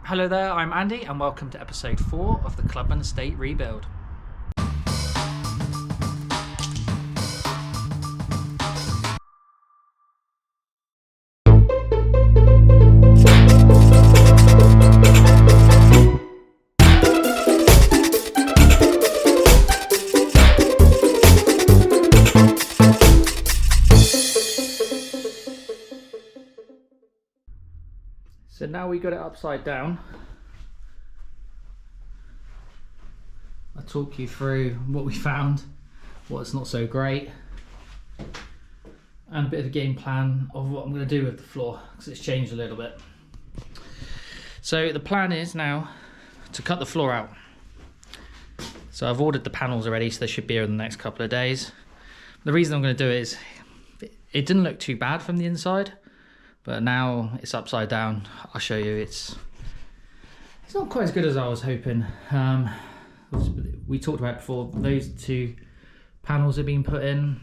Hello there, I'm Andy and welcome to episode 4 of the Clubman Estate Rebuild. So now we got it upside down. I'll talk you through what we found, what's not so great, and a bit of a game plan of what I'm going to do with the floor, because it's changed a little bit. So the plan is now to cut the floor out. So I've ordered the panels already, so they should be here in the next couple of days. The reason I'm going to do it is it didn't look too bad from the inside, but now it's upside down. I'll show you, it's not quite as good as I was hoping. We talked about before, those two panels have been put in.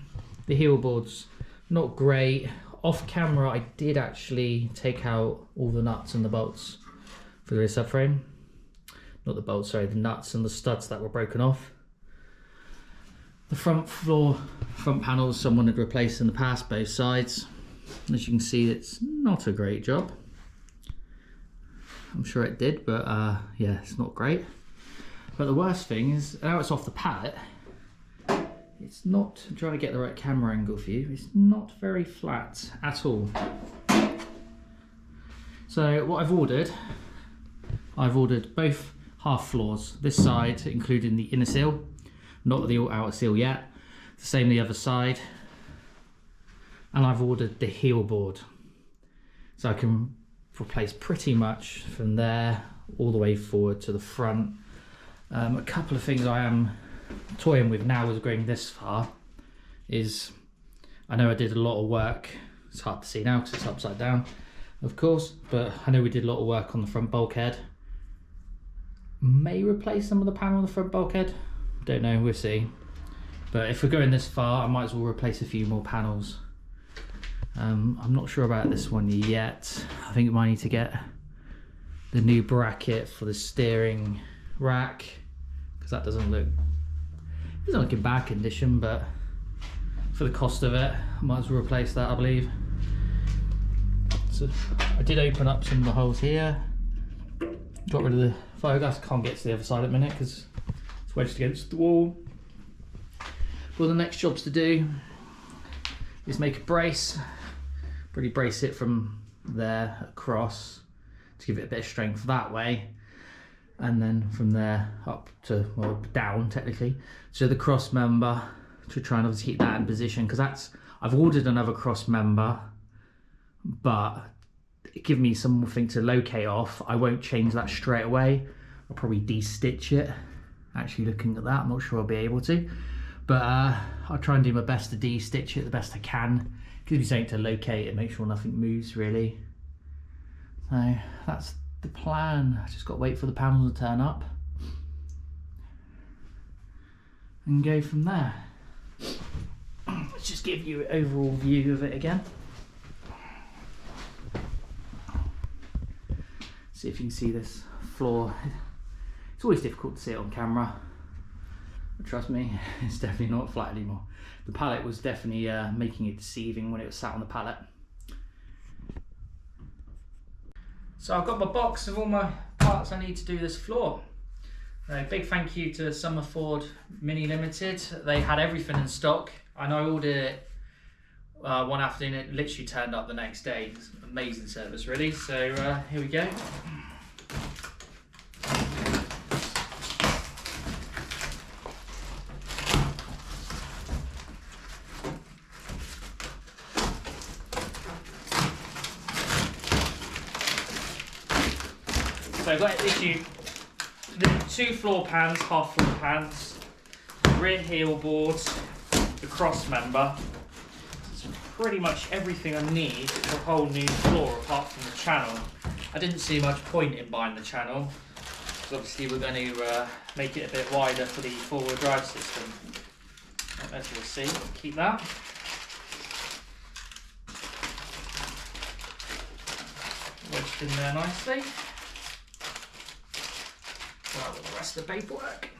The heel board's not great. Off camera, I did actually take out all the nuts and the bolts for the rear subframe. Not the bolts, sorry, the nuts and the studs that were broken off. The front panels, someone had replaced in the past, both sides. As you can see, it's not a great job. I'm sure it did, but yeah, it's not great. But the worst thing is, now it's off the pallet, it's not, I'm trying to get the right camera angle for you, it's not very flat at all. So what I've ordered both half floors, this side including the inner seal, not the outer seal yet, the same the other side. And I've ordered the heel board, so I can replace pretty much from there all the way forward to the front. A couple of things I am toying with now as going this far is, I know I did a lot of work, it's hard to see now because it's upside down of course, but I know we did a lot of work on the front bulkhead. May replace some of the panel on the front bulkhead, don't know, we'll see. But if we're going this far, I might as well replace a few more panels. I'm not sure about this one yet. I think I might need to get the new bracket for the steering rack, because that doesn't look in bad condition, but for the cost of it, I might as well replace that, I believe. So I did open up some of the holes here, got rid of the fiberglass. Can't get to the other side at the minute because it's wedged against the wall. Well, the next job's to do is make a brace. Pretty brace it from there across to give it a bit of strength that way, and then from there up to, well, down technically, so the cross member, to try and obviously keep that in position, because I've ordered another cross member, but give me something to locate off. I won't change that straight away, I'll probably de-stitch it. Actually, looking at that, I'm not sure I'll be able to, but I'll try and do my best to de-stitch it the best I can. Gives me something to locate and make sure nothing moves really. So that's the plan. I just got to wait for the panels to turn up and go from there. Let's just give you an overall view of it again. See if you can see this floor. It's always difficult to see it on camera, but trust me, it's definitely not flat anymore. The pallet was definitely making it deceiving when it was sat on the pallet. So I've got my box of all my parts I need to do this floor. Big thank you to Summerford Mini Limited. They had everything in stock, and I ordered it one afternoon. It literally turned up the next day. It's an amazing service really. So here we go. So I've got issued the 2 floor pans, half floor pans, rear heel boards, the cross member. It's pretty much everything I need for a whole new floor apart from the channel. I didn't see much point in buying the channel, because obviously we're going to make it a bit wider for the 4-wheel drive system. As you'll see, keep that. Wedged in there nicely. out with the rest of the paperwork.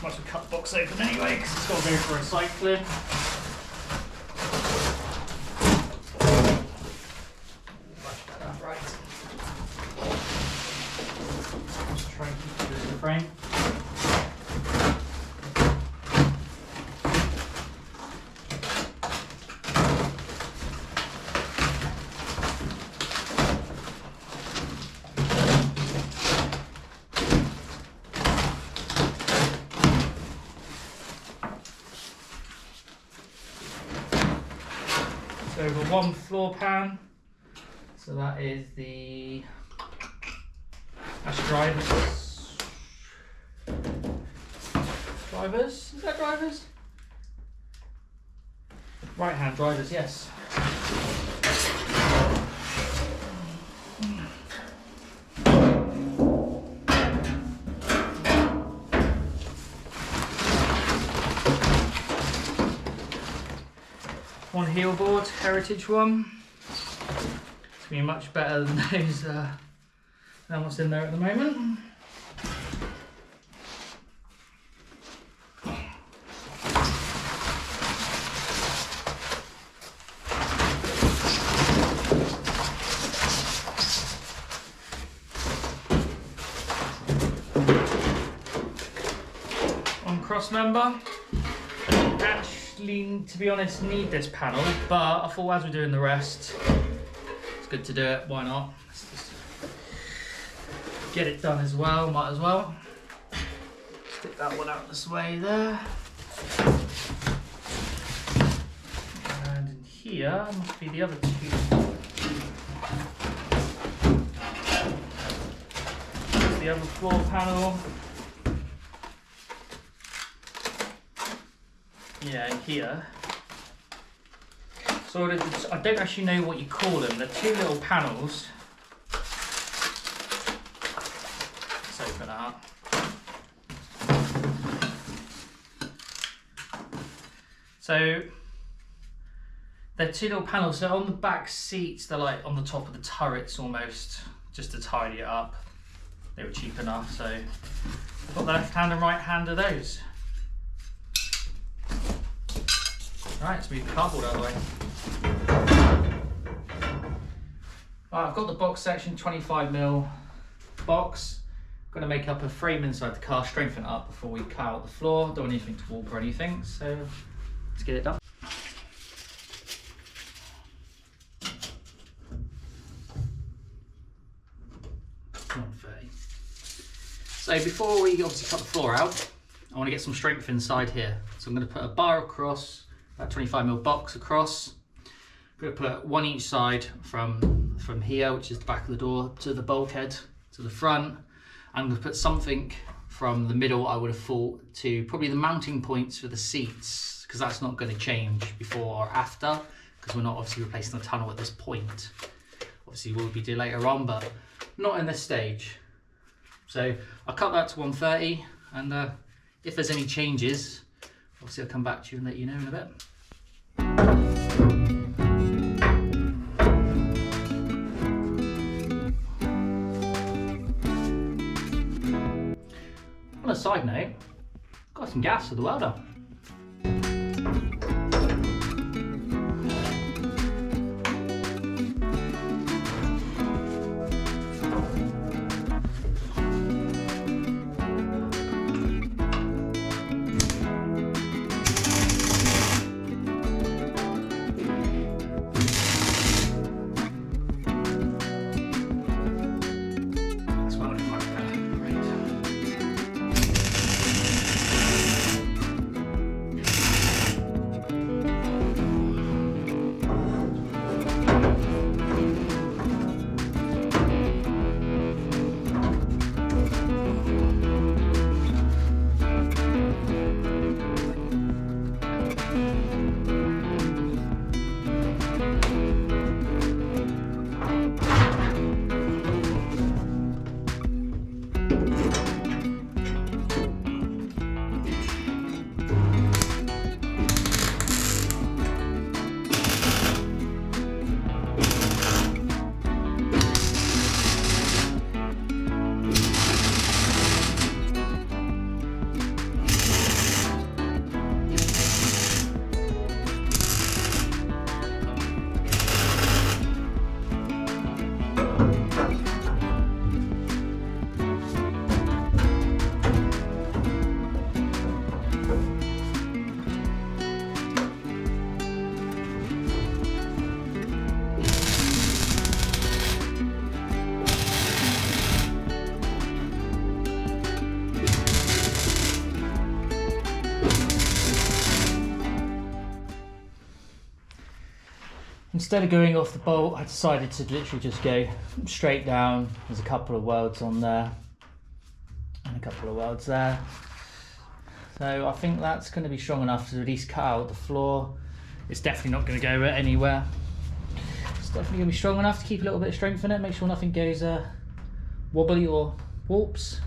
Might as well cut the box open anyway, because it's got to go for recycling. Much better, right. Just try and keep it in the frame. So we've got one floor pan, so that is that's drivers. Drivers? Is that drivers? Right hand drivers, yes. One heel board, heritage one. It's going to be much better than those than what's in there at the moment. One cross member. Actually, to be honest, need this panel, but I thought as we're doing the rest, it's good to do it. Why not? Let's just get it done as well. Might as well. Stick that one out this way there. And in here must be the other two. There's the other floor panel. Yeah, in here. So I don't actually know what you call them. They're two little panels. Let's open it up. So they're two little panels. So on the back seats, they're like on the top of the turrets almost, just to tidy it up. They were cheap enough. So I've got the left hand and right hand of those. Right, let's move the cardboard out of the way. Right, I've got the box section, 25mm box. I'm going to make up a frame inside the car, strengthen it up before we cut out the floor. Don't want anything to warp or anything, so let's get it done. So before we obviously cut the floor out, I want to get some strength inside here. So I'm going to put a bar across, that 25mm box across. I'm going to put one each side from here, which is the back of the door, to the bulkhead, to the front. I'm going to put something from the middle, I would have thought, to probably the mounting points for the seats, because that's not going to change before or after, because we're not obviously replacing the tunnel at this point. Obviously we'll be doing later on, but not in this stage. So I'll cut that to 130, and if there's any changes, obviously I'll come back to you and let you know in a bit. On a side note, got some gas for the welder. instead of going off the bolt, I decided to literally just go straight down. There's a couple of welds on there and a couple of welds there. So I think that's going to be strong enough to at least cut out the floor. It's definitely not going to go anywhere. It's definitely going to be strong enough to keep a little bit of strength in it, make sure nothing goes wobbly or warps.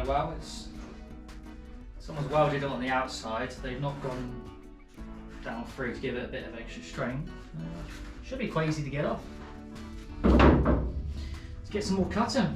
Well, someone's welded it on the outside. They've not gone down through to give it a bit of extra strength. Should be quite easy to get off. Let's get some more cutting.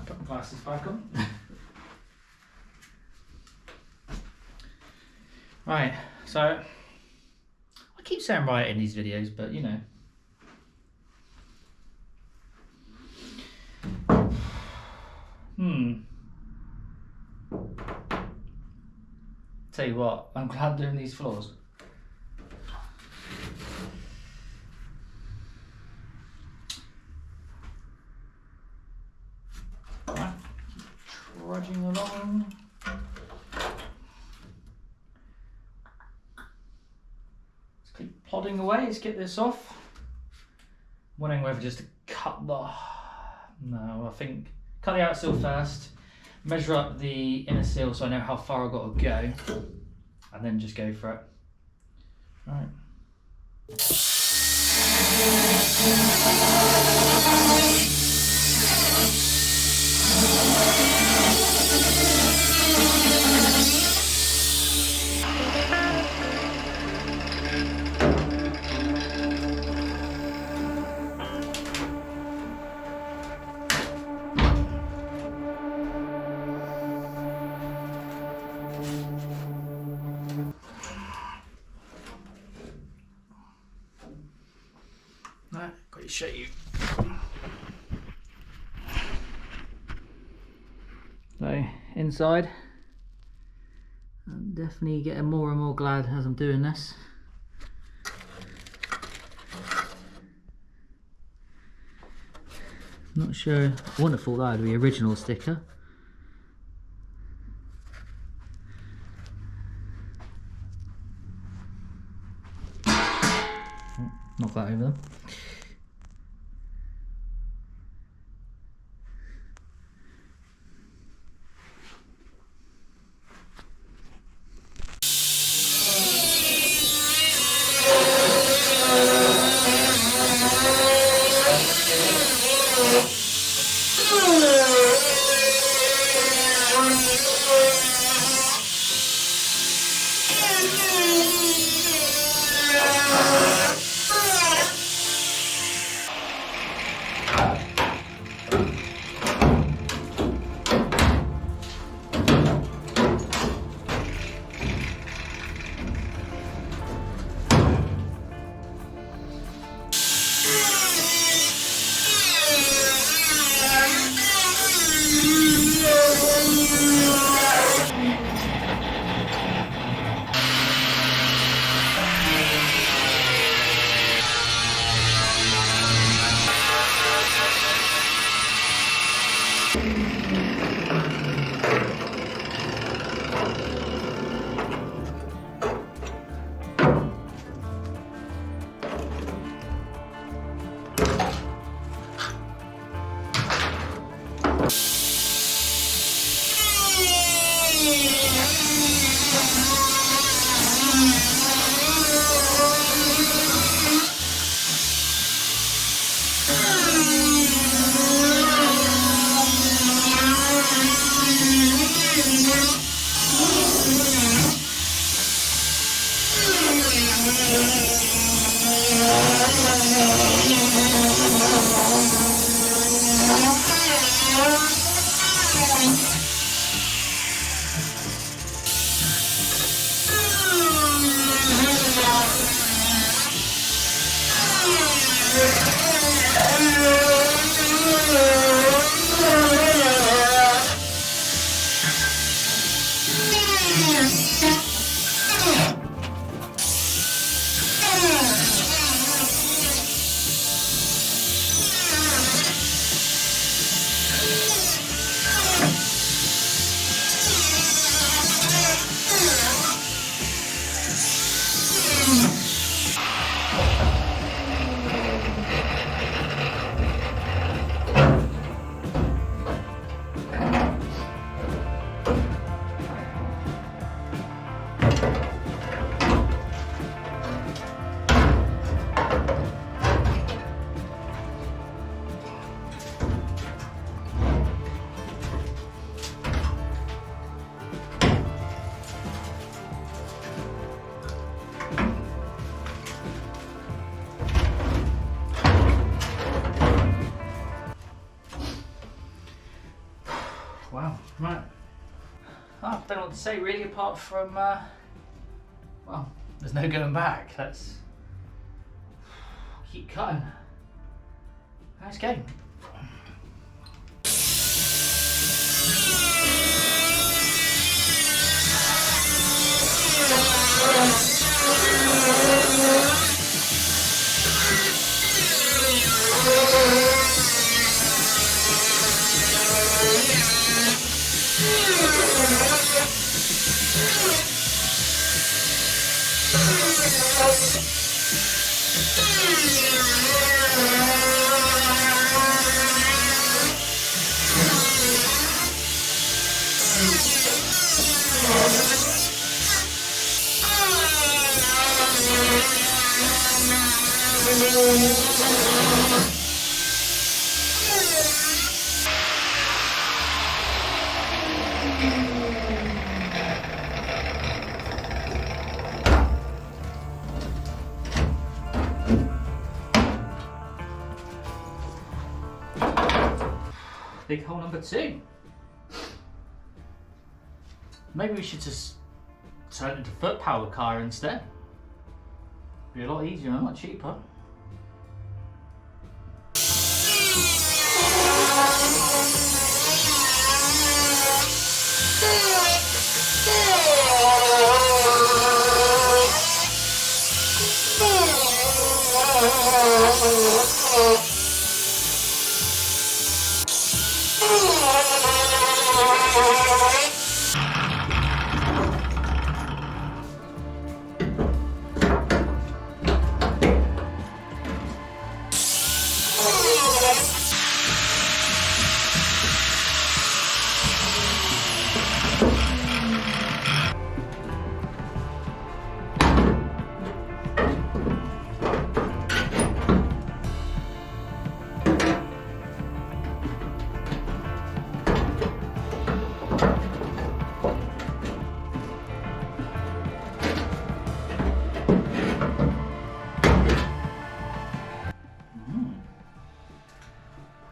Put my glasses back on. Right, so I keep saying right in these videos, but you know. Tell you what, I'm glad I'm doing these floors. Right, keep trudging along. Let's keep plodding away, let's get this off. Wondering whether just to cut the... No, I think cut the outsill first. Measure up the inner seal so I know how far I've got to go, and then just go for it. Right. Got to show you. So inside, I'm definitely getting more and more glad as I'm doing this. Not sure, I wouldn't have thought that would be the original sticker. Knock that over them. Wow, right. Oh, I don't know what to say really apart from, well, there's no going back. Let's keep cutting. Nice game. Big hole number 2. Maybe we should just turn it into foot power car instead. Be a lot easier and a lot cheaper.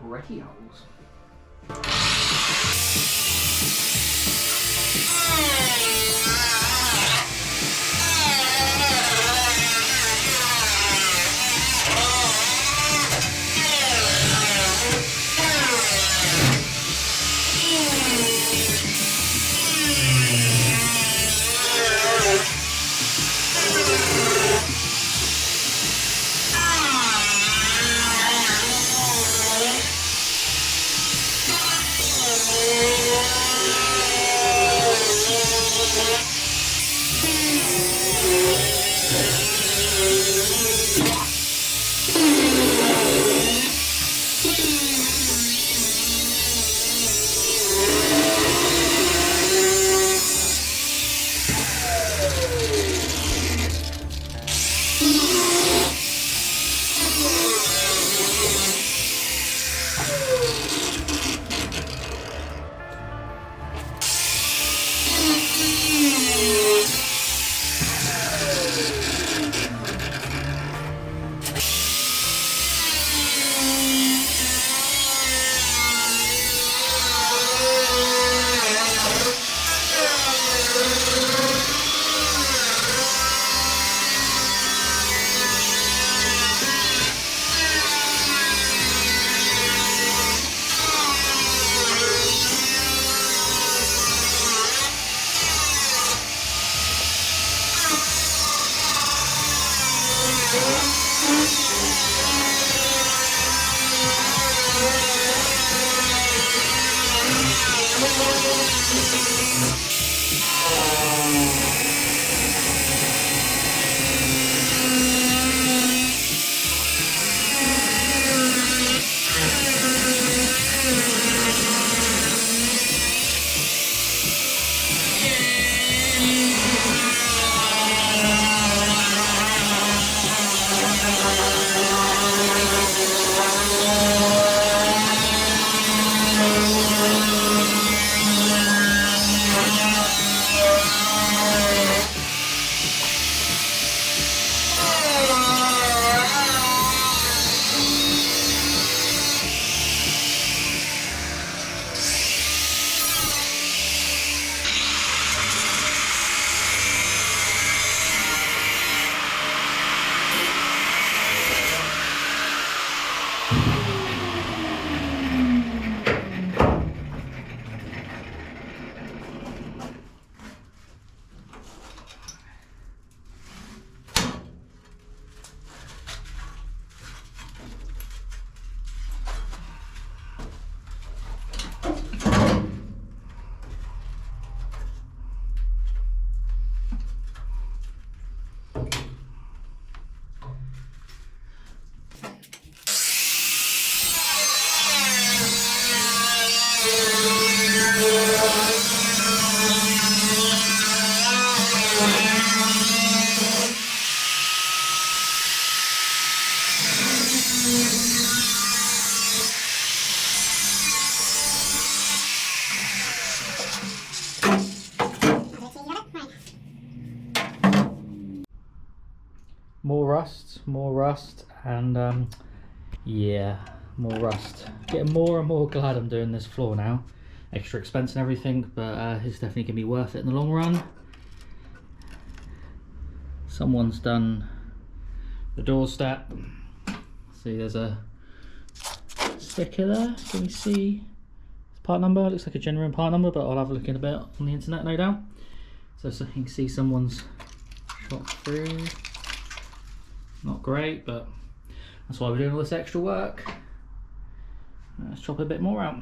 Brekkie holes. more rust, and yeah, more rust. Getting more and more glad I'm doing this floor now. Extra expense and everything, but it's definitely gonna be worth it in the long run. Someone's done the doorstep. See, there's a sticker there. Can you see the part number? It looks like a genuine part number, but I'll have a look in a bit on the internet, no doubt. So you can see someone's shot through. Not great, but that's why we're doing all this extra work. Let's chop a bit more out.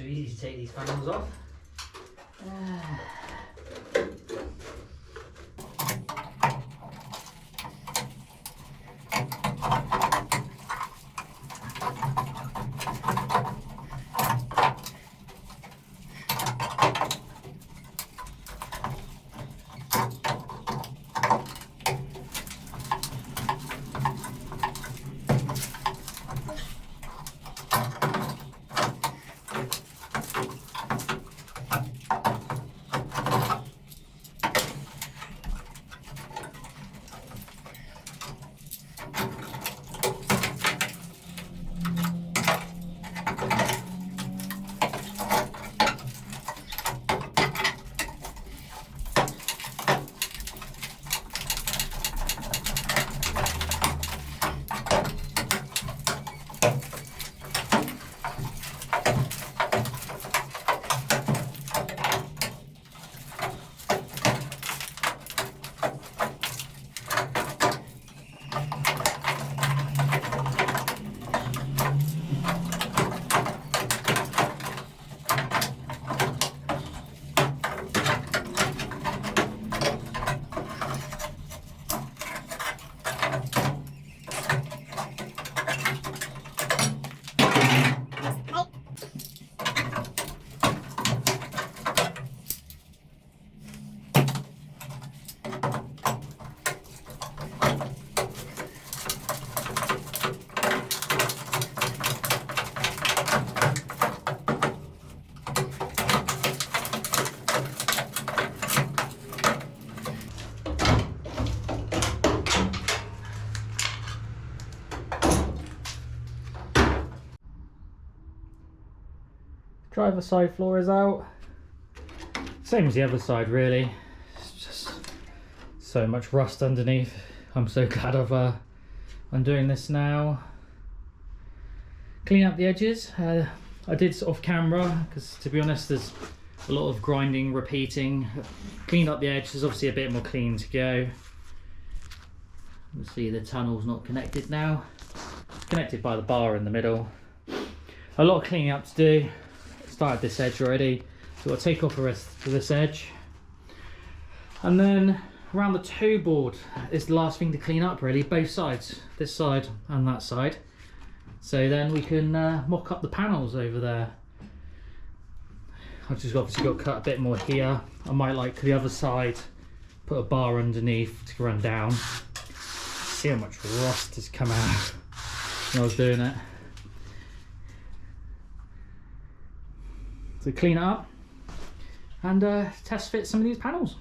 easy to take these panels off. Driver side floor is out. Same as the other side really. It's just so much rust underneath. I'm so glad I'm doing this now. Clean up the edges. I did off camera because to be honest there's a lot of grinding, repeating. Clean up the edge, there's obviously a bit more clean to go. You see the tunnel's not connected now. It's connected by the bar in the middle. A lot of cleaning up to do. Started this edge already, so I'll take off the rest of this edge. And then around the toe board is the last thing to clean up really, both sides, this side and that side. So then we can mock up the panels over there. I've just obviously got to cut a bit more here. I might like the other side, put a bar underneath to run down. See how much rust has come out when I was doing it. So clean it up and test fit some of these panels.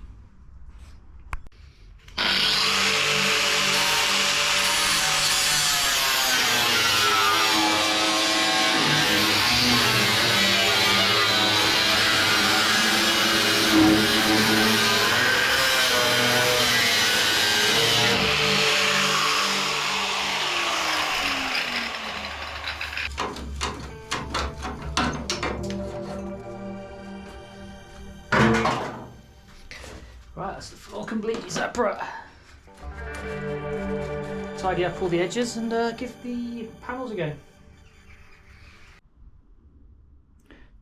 Right, that's the floor completely separate. Tidy up all the edges and give the panels a go.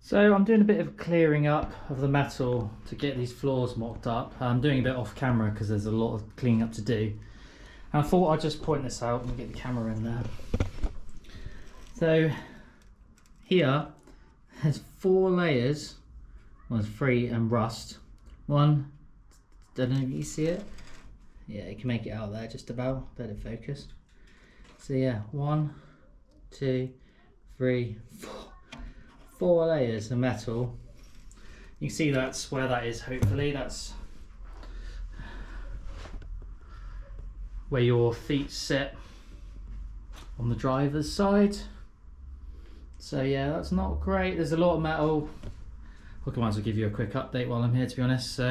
So I'm doing a bit of clearing up of the metal to get these floors mocked up. I'm doing a bit off camera because there's a lot of cleaning up to do. And I thought I'd just point this out and get the camera in there. So here there's 4 layers. Well, there's 3 and rust. One, don't know if you see it. Yeah, you can make it out there just about, better focus. So yeah, 1, 2, 3, 4. 4 layers of metal. You can see that's where that is, hopefully. That's where your feet sit on the driver's side. So yeah, that's not great. There's a lot of metal. I might as well give you a quick update while I'm here, to be honest. So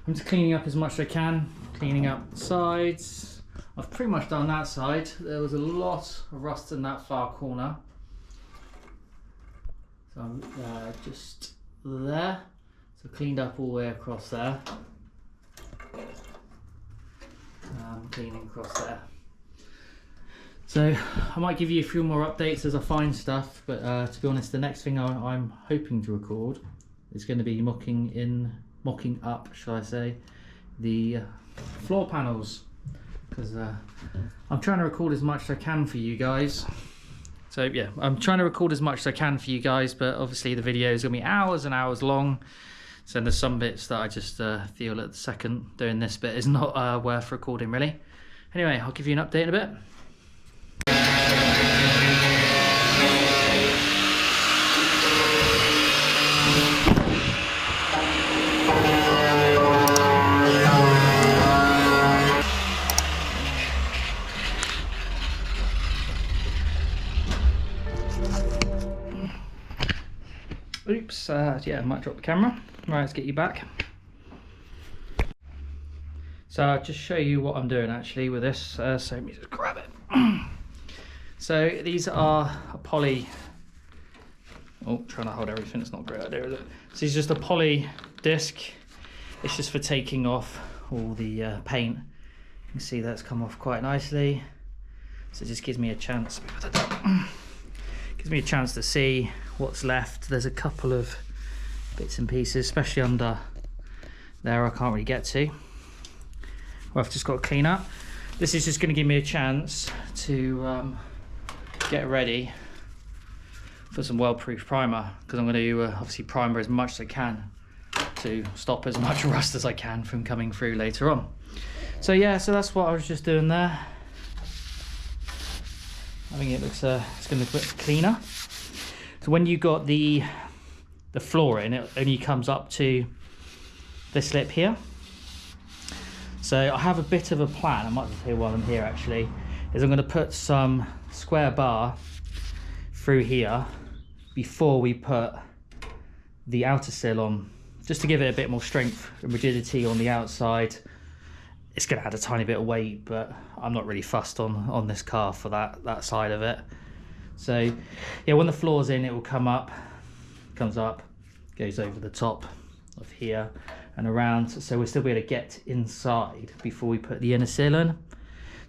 I'm just cleaning up as much as I can, cleaning up the sides. I've pretty much done that side. There was a lot of rust in that far corner. So I'm just there. So cleaned up all the way across there. Cleaning across there. So I might give you a few more updates as I find stuff, but to be honest, the next thing I'm hoping to record is going to be mocking up, shall I say, the floor panels, because I'm trying to record as much as I can for you guys. So yeah, I'm trying to record as much as I can for you guys, but obviously the video is going to be hours and hours long. So there's some bits that I just feel at the second doing this bit is not worth recording really. Anyway, I'll give you an update in a bit. Oops, yeah, I might drop the camera. Right, let's get you back. So I'll just show you what I'm doing actually with this. So let me just grab it. So these are a poly. Oh, trying to hold everything, it's not a great idea, is it? So it's just a poly disc. It's just for taking off all the paint. You can see that's come off quite nicely. So it just gives me a chance. Gives me a chance to see what's left. There's a couple of bits and pieces, especially under there I can't really get to. Well, I've just got to clean up. This is just going to give me a chance to get ready for some well-proof primer, because I'm going to obviously primer as much as I can to stop as much rust as I can from coming through later on. So yeah, so that's what I was just doing there. I think it looks it's going to look a bit cleaner. So when you got the floor in, it only comes up to this lip here. So I have a bit of a plan. I might as well tell you while I'm here actually, is I'm going to put some square bar through here before we put the outer sill on, just to give it a bit more strength and rigidity on the outside. It's going to add a tiny bit of weight, but I'm not really fussed on this car for that side of it. So yeah, when the floor's in, it will come up, comes up, goes over the top of here and around, so we'll still be able to get inside before we put the inner sill in.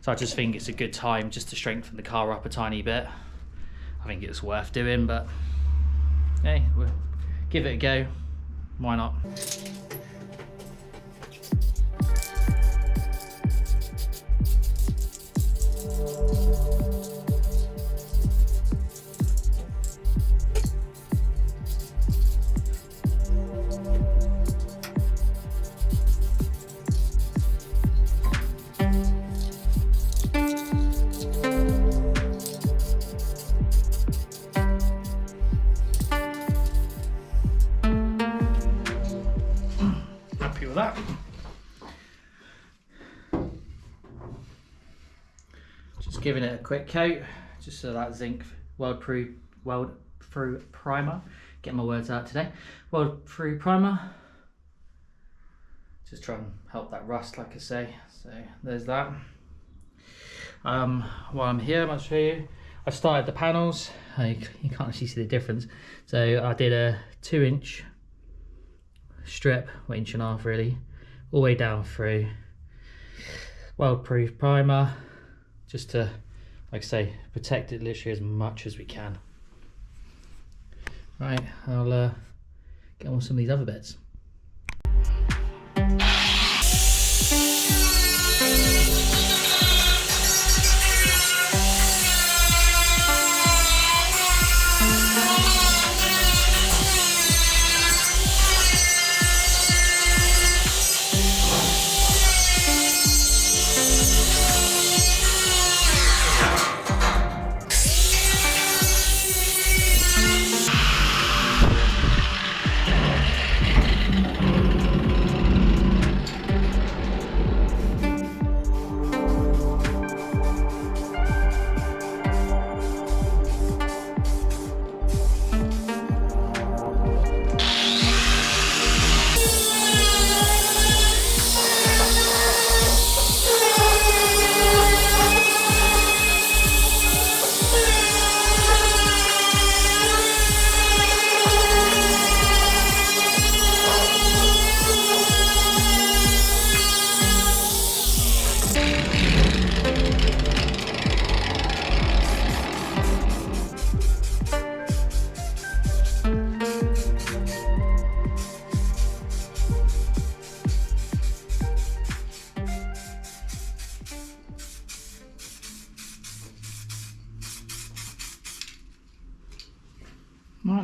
So I just think it's a good time just to strengthen the car up a tiny bit. I think it's worth doing, but hey, we'll give it a go. Why not? That. Just giving it a quick coat, just so that zinc weld-proof primer. Get my words out today. Weld-proof primer. Just try and help that rust, like I say. So there's that. While I'm here, I might show you. I started the panels. You can't actually see the difference. So I did a 2-inch strip, or 1.5 inches really, all the way down through. Weld-proof primer, just to, like I say, protect it literally as much as we can. Right, I'll get on with some of these other bits.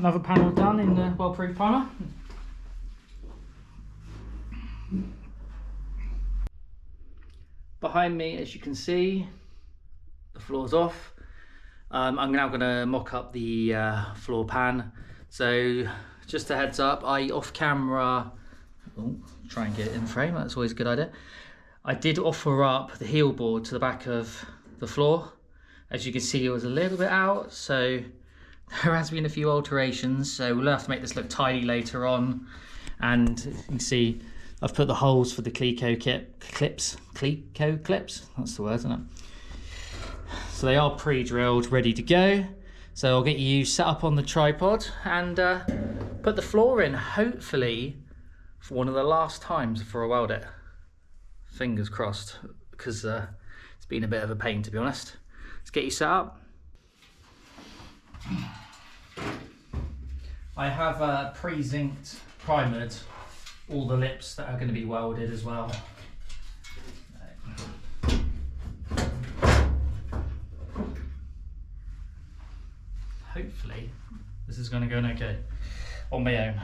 another panel done in the well-proof primer. Behind me, as you can see, the floor's off. I'm now going to mock up the floor pan. So just a heads up, I off camera, try and get it in frame, that's always a good idea. I did offer up the heel board to the back of the floor. As you can see, it was a little bit out, so there has been a few alterations. So we'll have to make this look tidy later on. And you can see I've put the holes for the Cleco clips, that's the word, isn't it? So they are pre-drilled, ready to go. So I'll get you set up on the tripod and put the floor in, hopefully for one of the last times before I weld it. Fingers crossed, because it's been a bit of a pain, to be honest. Let's get you set up. I have pre-zinced, primered all the lips that are going to be welded as well. Hopefully this is going to go in okay on my own.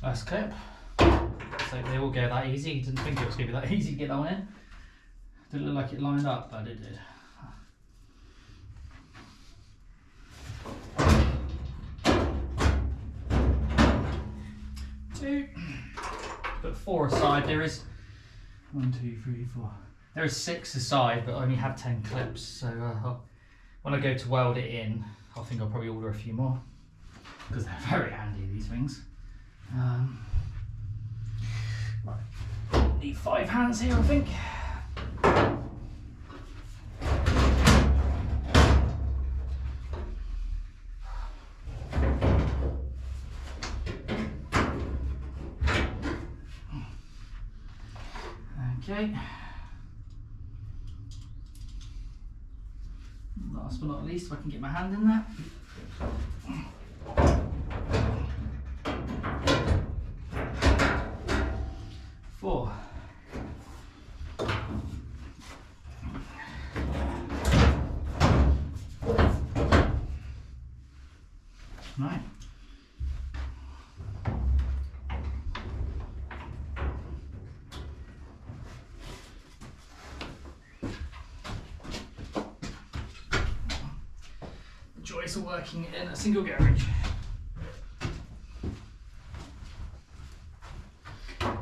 First clip. So they all go that easy. Didn't think it was going to be that easy to get that one in. Didn't look like it lined up, but it did. Two. Put 4 aside. There is 1, 2, 3, 4. There is 6 aside, but I only have 10 clips. So when I go to weld it in, I think I'll probably order a few more because they're very handy, these things. Right. Need 5 hands here, I think. Okay. Last but not least, if I can get my hand in there. Right. The joys of working in a single garage.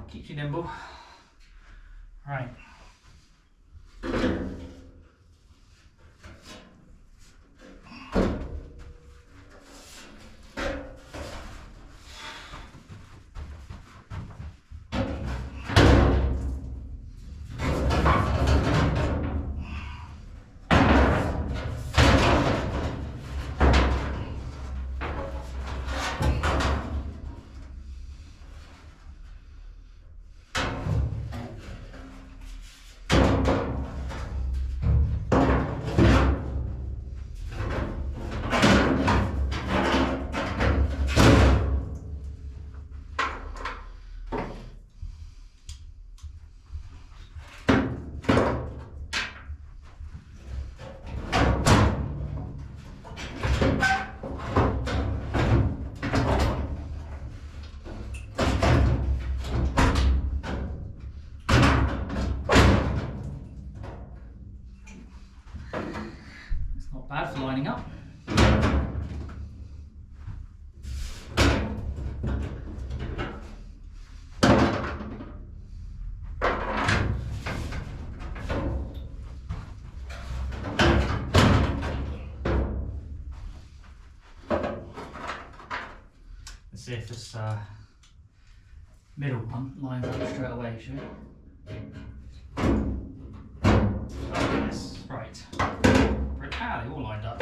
Keeps you nimble. Right. Let's see if this middle one lines up straight away, shall we? Oh yes, right. Ah, they all lined up.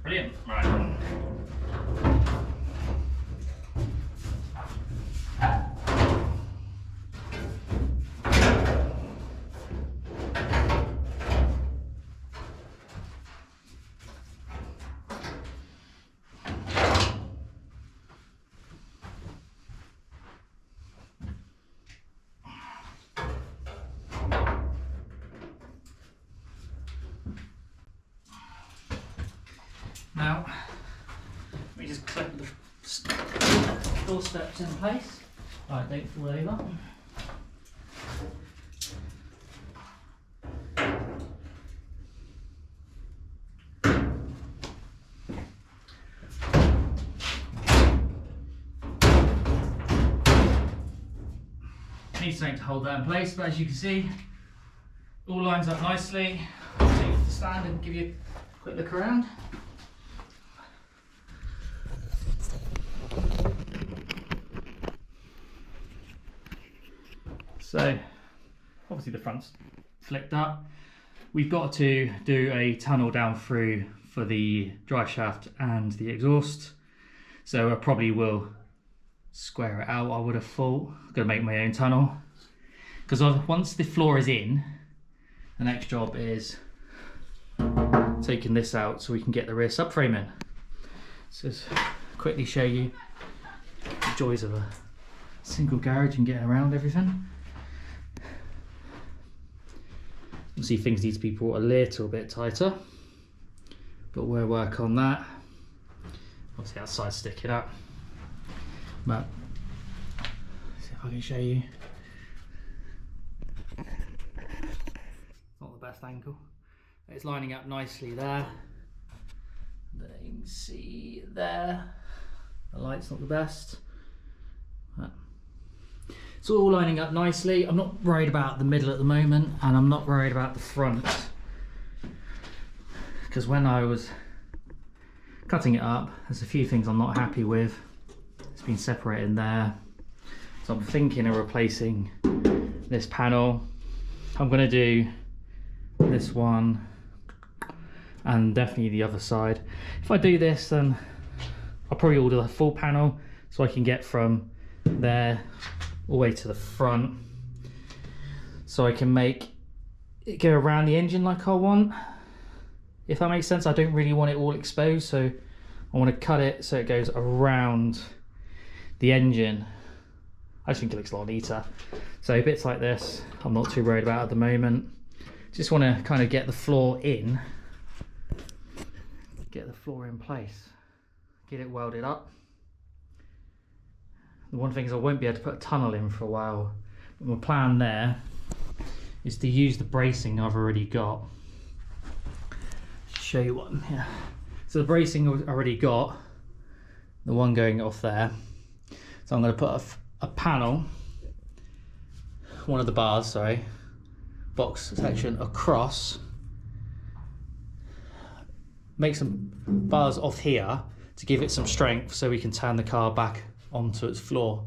Brilliant, right. Now, let me just clip the door steps in place. Right, don't fall over. Need something to hold that in place, but as you can see, all lines up nicely. I'll take it to the stand and give you a quick look around. So, obviously the front's flicked up. We've got to do a tunnel down through for the drive shaft and the exhaust. So I probably will square it out, I would have thought. I'm going to make my own tunnel. Because once the floor is in, the next job is taking this out so we can get the rear subframe in. So just quickly show you the joys of a single garage and getting around everything. See, things need to be brought a little bit tighter, but we'll work on that. Obviously outside sticking up, but let's see if I can show you. Not the best angle. It's lining up nicely there. Then you can see there, the light's not the best. But it's all lining up nicely. I'm not worried about the middle at the moment, and I'm not worried about the front, because when I was cutting it up, there's a few things I'm not happy with. It's been separated there, so I'm thinking of replacing this panel. I'm going to do this one and definitely the other side. If I do this, then I'll probably order the full panel so I can get from there all the way to the front, so I can make it go around the engine like I want, if that makes sense. I don't really want it all exposed, so I want to cut it so it goes around the engine. I just think it looks a lot neater. So bits like this I'm not too worried about at the moment. Just want to kind of get the floor in, get the floor in place, get it welded up. The one thing is I won't be able to put a tunnel in for a while. But my plan there is to use the bracing I've already got. Show you one here. So the bracing I've already got, the one going off there. So I'm going to put a panel, one of the bars, sorry, box section across. Make some bars off here to give it some strength so we can turn the car back onto its floor,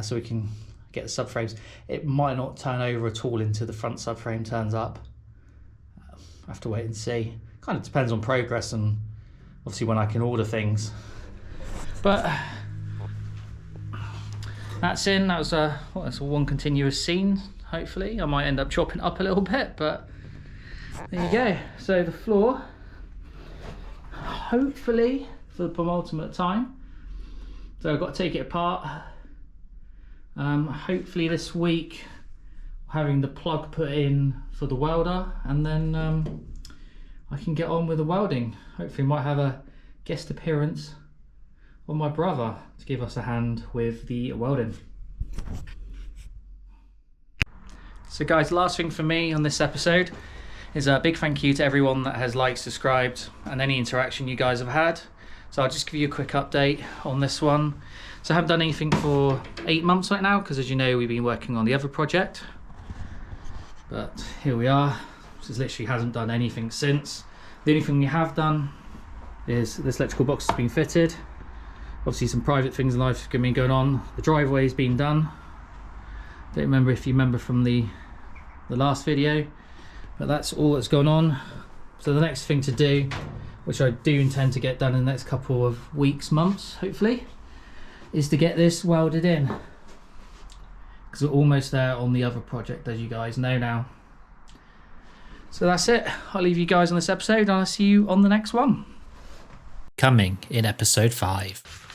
so we can get the subframes. It might not turn over at all until the front subframe turns up. I have to wait and see. Kind of depends on progress and obviously when I can order things. But that's in. That was that's a one continuous scene. Hopefully I might end up chopping it up a little bit, but there you go. So the floor, hopefully for the penultimate time. So I've got to take it apart. Hopefully this week, having the plug put in for the welder, and then I can get on with the welding. Hopefully might have a guest appearance of my brother to give us a hand with the welding. So guys, last thing for me on this episode is a big thank you to everyone that has liked, subscribed, and any interaction you guys have had. So I'll just give you a quick update on this one. So I haven't done anything for 8 months right now, because as you know, we've been working on the other project. But here we are. This literally hasn't done anything since. The only thing we have done is this electrical box has been fitted. Obviously some private things in life have been going on. The driveway's been done. Don't remember if you remember from the last video, but that's all that's gone on. So the next thing to do, which I do intend to get done in the next couple of weeks, months, hopefully, is to get this welded in. Because we're almost there on the other project, as you guys know now. So that's it. I'll leave you guys on this episode and I'll see you on the next one. Coming in episode 5.